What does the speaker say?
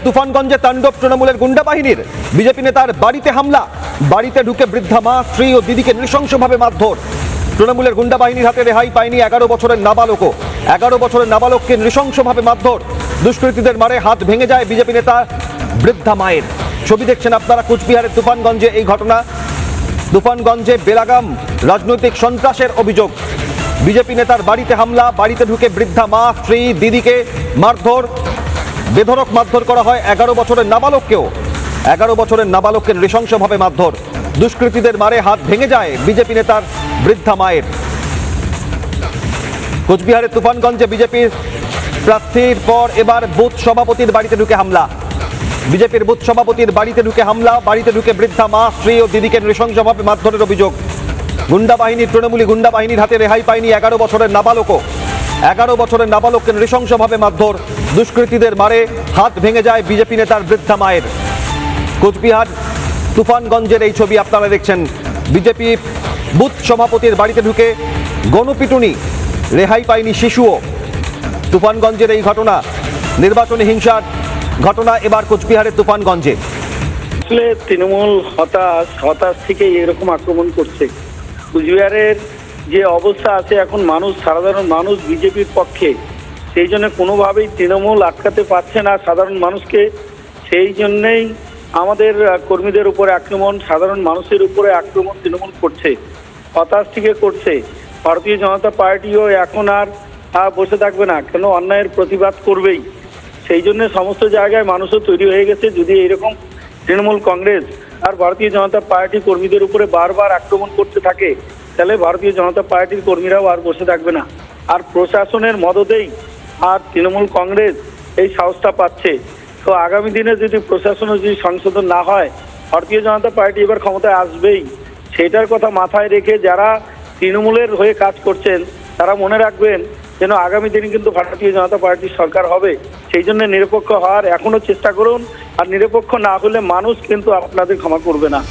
তুফানগঞ্জে তাণ্ডব তৃণমূলের গুন্ডা বাহিনীর। বিজেপি নেতার বাড়িতে হামলা, বাড়িতে ঢুকে বৃদ্ধা মা, স্ত্রী ও দিদিকে নৃশংসভাবে মারধর। তৃণমূলের গুন্ডা বাহিনীর হাতে রেহাই পায়নি 11 বছরের নাবালকও। 11 বছরের নাবালককে নৃশংসভাবে মারধর। দুষ্কৃতীদের মারে হাত ভেঙে যায় বিজেপি নেতা বৃদ্ধা মায়ের। ছবি দেখছেন আপনারা কুচবিহারের তুফানগঞ্জে এই ঘটনা। তুফানগঞ্জে বেলাগাম রাজনৈতিক সন্ত্রাসের অভিযোগ। বিজেপি নেতার বাড়িতে হামলা, বাড়িতে ঢুকে বৃদ্ধা মা, স্ত্রী, দিদিকে মারধর। বেধড়ক মারধর করা হয় 11 বছরের নাবালককেও। 11 বছরের নাবালককে নৃশংসভাবে মারধর। দুষ্কৃতীদের মারে হাত ভেঙে যায় বিজেপি নেতার বৃদ্ধা মায়ের। কোচবিহারের তুফানগঞ্জে বিজেপির প্রার্থীর পর এবার বুথ সভাপতির বাড়িতে ঢুকে হামলা। বিজেপির বুথ সভাপতির বাড়িতে ঢুকে হামলা, বাড়িতে ঢুকে বৃদ্ধা মা, স্ত্রী ও দিদিকে নৃশংসভাবে মারধরের অভিযোগ। গুন্ডা বাহিনীর, তৃণমূলী গুন্ডা বাহিনীর হাতে রেহাই পায়নি 11 বছরের নাবালকও। 11 বছরের নাবালককে নৃশংসভাবে মারধর। দুষ্কৃতীদের মারে হাত ভেঙে যায় বিজেপি নেতার বৃদ্ধা মায়ের। কোচবিহার তুফানগঞ্জের এই ছবি আপনারা দেখছেন। বিজেপি বুথ সভাপতির বাড়িতে ঢুকে গণপিটুনি, রেহাই পায়নি শিশুও। তুফানগঞ্জের এই ঘটনা, নির্বাচনী হিংসার ঘটনা এবার কোচবিহারের তুফানগঞ্জে। আসলে তৃণমূল হতাশ থেকে এরকম আক্রমণ করছে। কুচবিহারের যে অবস্থা আছে এখন, সাধারণ মানুষ বিজেপির পক্ষে, সেই জন্য কোনোভাবেই তৃণমূল আটকাতে পারছে না সাধারণ মানুষকে। সেই জন্যেই আমাদের কর্মীদের উপরে আক্রমণ, সাধারণ মানুষের উপরে আক্রমণ তৃণমূল করছে, হতাশ থেকে করছে। ভারতীয় জনতা পার্টিও এখন আর বসে থাকবে না, কেন অন্যায়ের প্রতিবাদ করবেই। সেই জন্য সমস্ত জায়গায় মানুষও তৈরি হয়ে গেছে। যদি এইরকম তৃণমূল কংগ্রেস আর ভারতীয় জনতা পার্টি কর্মীদের উপরে বারবার আক্রমণ করতে থাকে, তাহলে ভারতীয় জনতা পার্টির কর্মীরাও আর বসে থাকবে না। আর প্রশাসনের মদতেই আর তৃণমূল কংগ্রেস এই সাহসটা পাচ্ছে। তো আগামী দিনে যদি প্রশাসনে যদি সংশোধন না হয়, ভারতীয় জনতা পার্টি এবার ক্ষমতায় আসবেই। সেটার কথা মাথায় রেখে যারা তৃণমূলের হয়ে কাজ করছেন তারা মনে রাখবেন যেন আগামী দিনে কিন্তু ভারতীয় জনতা পার্টির সরকার হবে। সেই জন্য নিরপেক্ষ হওয়ার এখনো চেষ্টা করুন। আর নিরপেক্ষ না হলে মানুষ কিন্তু আপনাদের ক্ষমা করবে না।